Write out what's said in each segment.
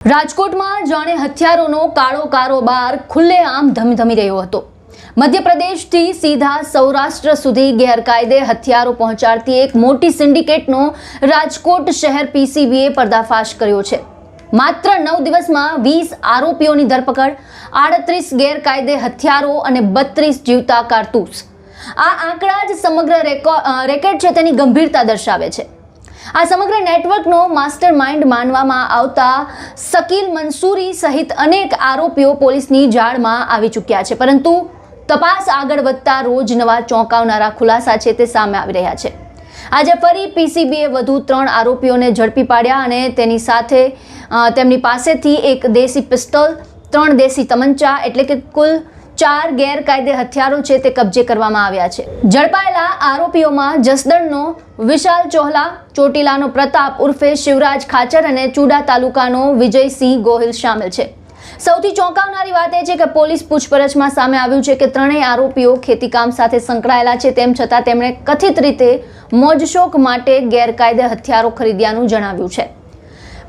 રાજકોટમાં જાણે હથિયારોનો કાળો કારોબાર ખુલ્લેઆમ ધમધમી રહ્યો હતો। મધ્યપ્રદેશથી સીધા સૌરાષ્ટ્ર સુધી ગેરકાયદે હથિયારો પહોંચાડતી એક મોટી સિન્ડિકેટનો રાજકોટ શહેર પીસીબીએ પર્દાફાશ કર્યો છે। માત્ર 9 દિવસમાં 20 આરોપીઓની ધરપકડ, 38 ગેરકાયદે હથિયારો અને 32 જીવતા કારતૂસ। આ આંકડા જ સમગ્ર રેકેટ છે તેની ગંભીરતા દર્શાવે છે। આ સમગ્ર નેટવર્કનો માસ્ટર માઇન્ડ માનવામાં આવતા શકીલ મંસૂરી સહિત અનેક આરોપીઓ પોલીસની જાળમાં આવી ચૂક્યા છે, પરંતુ તપાસ આગળ વધતા રોજ નવા ચોંકાવનારા ખુલાસા છે તે સામે આવી રહ્યા છે। આજે ફરી પીસીબીએ વધુ 3 આરોપીઓને ઝડપી પાડ્યા અને તેની સાથે તેમની પાસેથી એક દેશી પિસ્તોલ, 3 દેશી તમંચા એટલે કે કુલ 4 ગેરકાયદે હથિયારો છે તે કબજે કરવામાં આવ્યા છે। ઝડપાયેલા આરોપીઓમાં જસદણનો વિશાલ ચોહલા, ચોટીલાનો પ્રતાપ ઉર્ફે શિવરાજ ખાચર અને ચુડા તાલુકાનો વિજયસિંહ ગોહિલ શામેલ છે। સૌથી ચોંકાવનારી વાત એ છે કે પોલીસ પૂછપરછમાં સામે આવ્યું છે કે ત્રણેય આરોપીઓ ખેતીકામ સાથે સંકળાયેલા છે, તેમ છતાં તેમણે કથિત રીતે મોજશોખ માટે ગેરકાયદે હથિયારો ખરીદ્યાનું જણાવ્યું છે।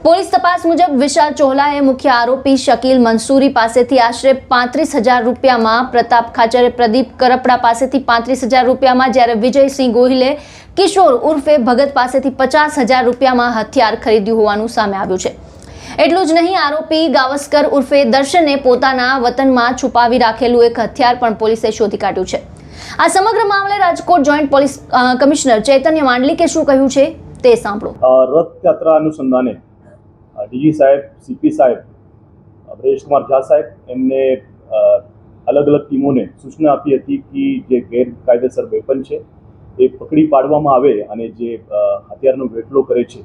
પોલીસ તપાસ મુજબ વિશાલ ચોહલાએ મુખ્ય આરોપી શકીલ મંસૂરી પાસેથી આશરે 35,000 રૂપિયામાં, પ્રતાપ ખાચરે પ્રદીપ કરપડા પાસેથી 35,000 રૂપિયામાં, જ્યારે વિજયસિંહ ગોહિલે કિશોર ઉર્ફે ભગત પાસેથી 50,000 રૂપિયામાં હથિયાર ખરીદ્યું હોવાનું સામે આવ્યું છે। એટલું જ નહીં, આરોપી ગાવસ્કર ઉર્ફે દર્શને પોતાના વતનમાં છુપાવી રાખેલું એક હથિયાર પણ પોલીસે શોધી કાઢ્યું છે। આ સમગ્ર મામલે રાજકોટ જોઈન્ટ પોલીસ કમિશનર ચૈતન્ય માંડલિકે શું કહ્યું છે તે સાંભળો। રથયાત્રા અનુસંધાને ડીજી સાહેબ, સીપી સાહેબ, બ્રેશ કુમાર ઝા સાહેબ એમને અલગ અલગ ટીમોને સૂચના આપી હતી કે જે ગેરકાયદેસર વેપન છે એ પકડી પાડવામાં આવે અને જે હથિયારનો વેટલો કરે છે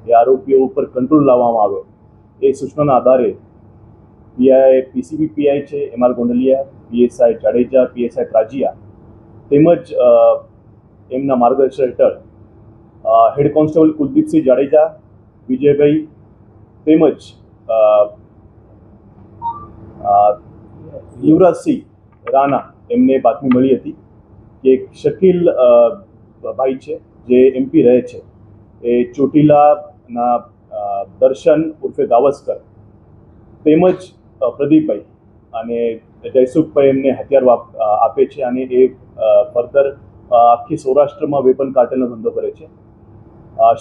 એ આરોપીઓ ઉપર કંટ્રોલ લાવવામાં આવે। એ સૂચનાના આધારે પીસીબી પીઆઈ છે MR Gondaliya, PSI Jadeja, PSI Prajiya તેમજ એમના માર્ગદર્શન હેઠળ હેડ કોન્સ્ટેબલ કુલદીપસિંહ જાડેજા, વિજયભાઈ તેમજ યુવરાજસિંહ રાણા એમને બાતમી મળી હતી કે એક શકીલ ભાઈ છે જે એમપી રહે છે, એ ચોટીલાના દર્શન ઉર્ફે ગાવસ્કર તેમજ પ્રદીપભાઈ અને જયસુખભાઈ એમને હથિયાર આપે છે અને એ ફર્ધર આખી સૌરાષ્ટ્રમાં વેપન કાર્ટેલનો ધંધો કરે છે।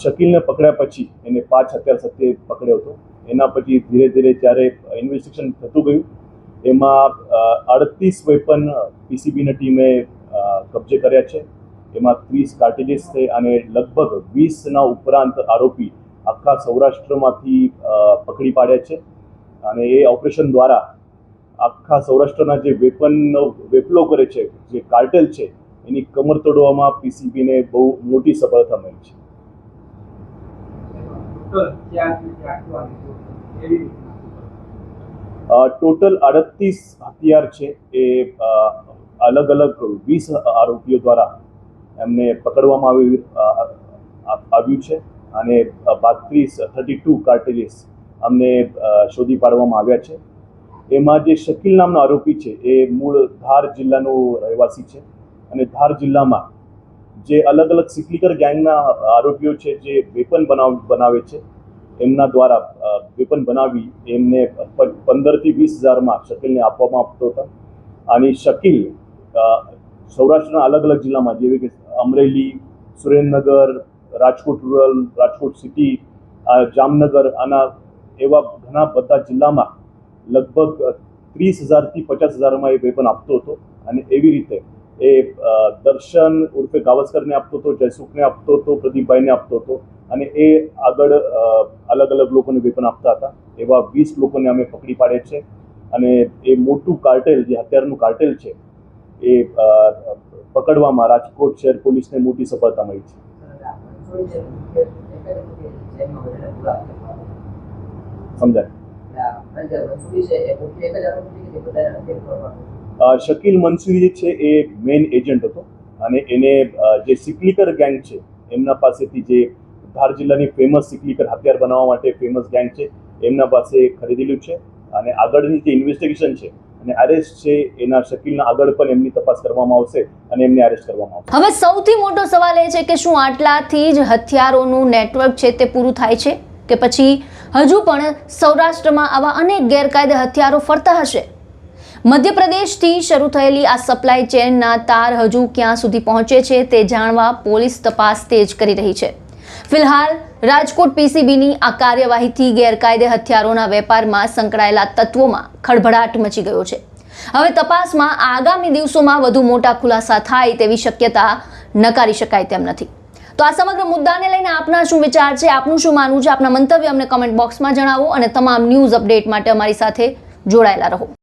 શકીલને પકડ્યા પછી એને 5 હથિયાર સાથે પકડ્યો હતો। એના પછી ધીરે ધીરે જ્યારે ઇન્વેસ્ટિગેશન થતું ગયું એમાં 38 વેપન પીસીબીની ટીમે કબજે કર્યા છે। એમાં 30 કાર્ટેજીસ છે અને લગભગ 20ના ઉપરાંત આરોપી આખા સૌરાષ્ટ્રમાંથી પકડી પાડ્યા છે અને એ ઓપરેશન દ્વારા આખા સૌરાષ્ટ્રના જે વેપનનો વેપલો કરે છે, જે કાર્ટેલ છે, એની કમર તોડવામાં પીસીબીને બહુ મોટી સફળતા મળી છે। ટોટલ 38 હથિયાર છે એ અલગ અલગ 20 આરોપીઓ દ્વારા એમને પકડવામાં આવ્યું છે અને 32 કાર્ટેજીસ અમને શોધી પાડવામાં આવ્યા છે। એમાં જે શકીલ નામનો આરોપી છે એ મૂળ ધાર જિલ્લાનો રહેવાસી છે અને ધાર જિલ્લામાં જે અલગ અલગ સિકલીકર ગેંગના આરોપીઓ છે જે વેપન બનાવે છે એમના દ્વારા વેપન બનાવી એમને 15,000 થી 20,000માં શકીલને આપવામાં આવતો હતા। અને શકીલ સૌરાષ્ટ્રના અલગ અલગ જિલ્લામાં જેવી કે અમરેલી, સુરેન્દ્રનગર, રાજકોટ રૂરલ, રાજકોટ સિટી, જામનગર, આના એવા ઘણા બધા જિલ્લામાં લગભગ 30,000 થી 50,000માં એ વેપન આપતો હતો અને એવી રીતે એ દર્શન ઉર્ફે ગાવસ્કરને આપતો હતો, જયસુખને આપતો હતો, પ્રદીપભાઈને આપતો હતો અને એ આગળ અલગ અલગ લોકોને વેપન આપતા હતા। એવા 20 લોકોને અમે પકડી પાડ્યા છે અને એ મોટું કાર્ટેલ, જે હથિયારનું કાર્ટેલ છે, એ પકડવામાં રાજકોટ શહેર પોલીસને મોટી સફળતા મળી છે। સમજાય? શકીલ મંસૂરી છે એ મેઇન એજન્ટ હતો અને એને જે સિકલીકર ગેંગ છે એમના પાસેથી જે ધાર જિલ્લાની ફેમસ સિકલીકર હથિયાર બનાવવા માટે ફેમસ ગેંગ છે એમના પાસે ખરીદેલું છે અને આગળની જે ઇન્વેસ્ટિગેશન છે અને અરેસ્ટ છે એના શકીલના આગળ પણ એમની તપાસ કરવામાં આવશે અને એમને અરેસ્ટ કરવામાં આવશે। હવે સૌથી મોટો સવાલ એ છે કે શું આટલાથી જ હથિયારોનું નેટવર્ક છે તે પૂરું થાય છે? કે પછી હજુ પણ સૌરાષ્ટ્રમાં આવા અનેક ગેરકાયદે હથિયારો ફરતા હશે? મધ્યપ્રદેશથી શરૂ થયેલી આ સપ્લાય ચેનના તાર હજુ ક્યાં સુધી પહોંચે છે તે જાણવા પોલીસ તપાસ તેજ કરી રહી છે. ફિલહાલ રાજકોટ પીસીબીની આ કાર્યવાહીથી ગેરકાયદે હથિયારોના વેપારમાં સંકળાયેલા તત્વોમાં ખળભળાટ મચી ગયો છે. હવે તપાસમાં આગામી દિવસોમાં વધુ મોટા ખુલાસા થાય તેવી શક્યતા નકારી શકાય તેમ નથી. તો આ સમગ્ર મુદ્દાને લઈને આપના શું વિચાર છે, આપનું શું માનવું છે? આપના મંતવ્ય અમને કમેન્ટ બોક્સમાં જણાવો અને તમામ ન્યૂઝ અપડેટ માટે અમારી સાથે જોડાયેલા રહો.